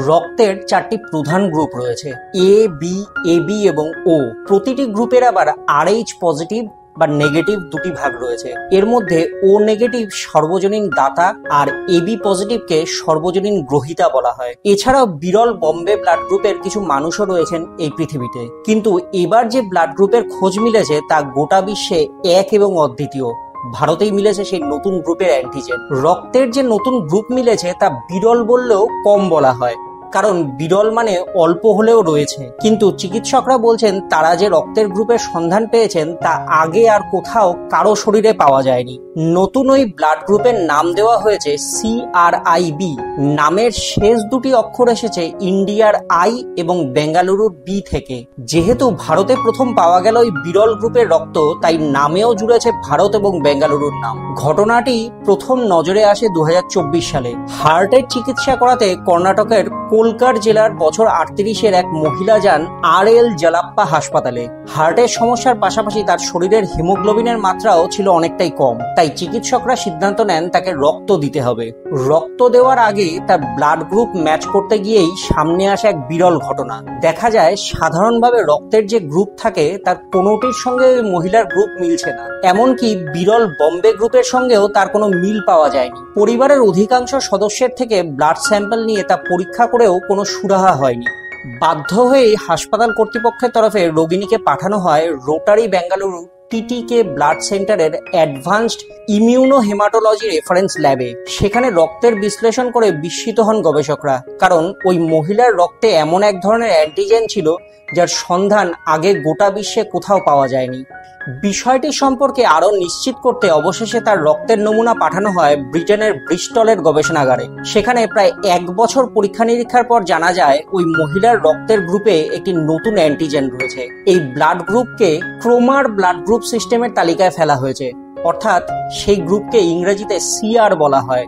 রক্তের চারটি প্রধান গ্রুপ রয়েছে, এ, বি, এবি এবং ও। প্রতিটি গ্রুপের আবার RH পজিটিভ বা নেগেটিভ দুটি ভাগ রয়েছে। এর মধ্যে ও নেগেটিভ সর্বজনীন দাতা আর এবি পজিটিভকে সর্বজনীন গ্রহীতা বলা হয়। এছাড়াও বিরল বম্বে ব্লাড গ্রুপের কিছু মানুষও রয়েছেন এই পৃথিবীতে। কিন্তু এবার যে ব্লাড গ্রুপের খোঁজ মিলেছে তা গোটা বিশ্বে এক এবং অদ্বিতীয়। ভারতেই মিলেছে সেই নতুন গ্রুপের অ্যান্টিজেন। রক্তের যে নতুন গ্রুপ মিলেছে তা বিরল বললেও কম বলা হয়, কারণ বিরল মানে অল্প হলেও রয়েছে। কিন্তু চিকিৎসকরা বলছেন তারা যে রক্তের গ্রুপের সন্ধান পেয়েছেন তা আগে আর কোথাও কারো শরীরে পাওয়া যায়নি। নতুন ওই ব্লাড গ্রুপের নাম দেওয়া হয়েছে CRIB। নামের শেষ দুটি অক্ষর এসেছে ইন্ডিয়ার I এবং বেঙ্গালুরুর B থেকে। যেহেতু ভারতে প্রথম পাওয়া গেল ওই বিরল গ্রুপের রক্ত, তাই নামেও জুড়েছে ভারত এবং বেঙ্গালুরুর নাম। ঘটনাটি প্রথম নজরে আসে 2024 সালে। হার্টের চিকিৎসা করাতে কর্ণাটকের কোলকার জেলার বছর 38-এর এক মহিলা যান RL জালাপ্পা হাসপাতালে। হার্টের সমস্যার পাশাপাশি তার শরীরের হিমোগ্লোবিনের মাত্রাও ছিল অনেকটাই কম, তাই চিকিৎসকরা সিদ্ধান্ত নেন তাকে রক্ত দিতে হবে। রক্ত দেওয়ার আগে তার ব্লাড গ্রুপ ম্যাচ করতে গিয়েই সামনে আসে এক বিরল ঘটনা। দেখা যায় সাধারণভাবে রক্তের যে গ্রুপ থাকে তার কোনোটির সঙ্গে ওই মহিলার গ্রুপ মিলছে না। এমনকি বিরল বম্বে গ্রুপের সঙ্গেও তার কোনো মিল পাওয়া যায়নি। পরিবারের অধিকাংশ সদস্যের থেকে ব্লাড স্যাম্পল নিয়ে তা পরীক্ষা করেও কোনো সুরাহা হয়নি। বাধ্য হয়ে হাসপাতাল কর্তৃপক্ষের তরফে রোগিণীকে পাঠানো হয় রোটারি বেঙ্গালুরু TTK ব্লাড সেন্টারের অ্যাডভান্সড ইমিউনো হেমাটোলজি রেফারেন্স ল্যাবে। সেখানে রক্তের বিশ্লেষণ করে বিস্মিত হন গবেষকরা, কারণ ওই মহিলার রক্তে এমন এক ধরনের অ্যান্টিজেন ছিল যার সন্ধান আগে গোটা বিশ্বে কোথাও পাওয়া যায়নি। বিষয়টি সম্পর্কে আরো নিশ্চিত করতে অবশেষে তার রক্তের নমুনা পাঠানো হয় ব্রিটেনের ব্রিস্টলের গবেষণাগারে। সেখানে প্রায় 1 বছর পরীক্ষা নিরীক্ষার পর জানা যায় ওই মহিলার রক্তের গ্রুপে একটি নতুন অ্যান্টিজেন রয়েছে। এই ব্লাড গ্রুপকে ক্রোমার ব্লাড গ্রুপ সিস্টেমের তালিকায় ফেলা হয়েছে, অর্থাৎ সেই গ্রুপকে ইংরেজিতে CR বলা হয়।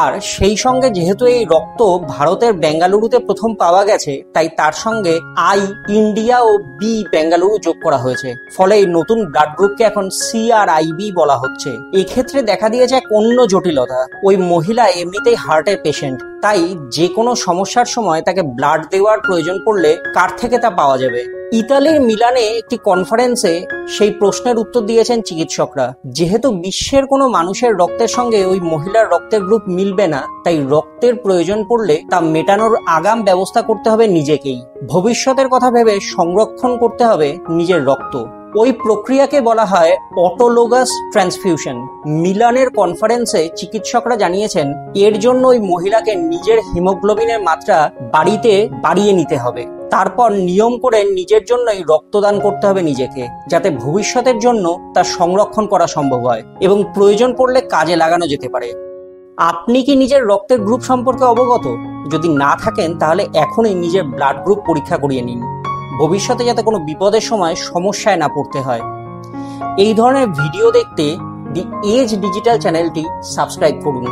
আর সেই সঙ্গে যেহেতু এই রক্ত ভারতের বেঙ্গালুরুতে প্রথম পাওয়া গেছে, তাই তার সঙ্গে I ইন্ডিয়া ও B বেঙ্গালুরু যোগ করা হয়েছে। ফলে এই নতুন ব্লাড গ্রুপকে এখন CRIB বলা হচ্ছে। এক্ষেত্রে দেখা দিয়েছে এক অন্য জটিলতা। ওই মহিলা এমনিতেই হার্টের পেশেন্ট, তাই যে কোনো সমস্যার সময় তাকে ব্লাড দেওয়ার প্রয়োজন পড়লে কার থেকে তা পাওয়া যাবে। ইতালির মিলানে একটি কনফারেন্সে সেই প্রশ্নের উত্তর দিয়েছেন চিকিৎসকরা। যেহেতু বিশ্বের কোনো মানুষের রক্তের সঙ্গে ওই মহিলার রক্তের গ্রুপ মিলবে না, তাই রক্তের প্রয়োজন পড়লে তা মেটানোর আগাম ব্যবস্থা করতে হবে নিজেকেই। ভবিষ্যতের কথা ভেবে সংরক্ষণ করতে হবে নিজের রক্ত। ওই প্রক্রিয়াকে বলা হয় অটোলোগাস ট্রান্সফিউশন। মিলানের কনফারেন্সে চিকিৎসকরা জানিয়েছেন এর জন্য ওই মহিলাকে নিজের হিমোগ্লোবিনের মাত্রা বাড়িতে বাড়িয়ে নিতে হবে। তারপর নিয়ম করে নিজের জন্যই রক্তদান করতে হবে নিজেকে, যাতে ভবিষ্যতের জন্য তা সংরক্ষণ করা সম্ভব হয় এবং প্রয়োজন পড়লে কাজে লাগানো যেতে পারে। আপনি কি নিজের রক্তের গ্রুপ সম্পর্কে অবগত? যদি না থাকেন তাহলে এখনই নিজের ব্লাড গ্রুপ পরীক্ষা করিয়ে নিন, ভবিষ্যতে যাতে কোনো বিপদের সময় সমস্যায় না পড়তে হয়। এই ধরনের ভিডিও দেখতে দি এজ ডিজিটাল চ্যানেলটি সাবস্ক্রাইব করুন।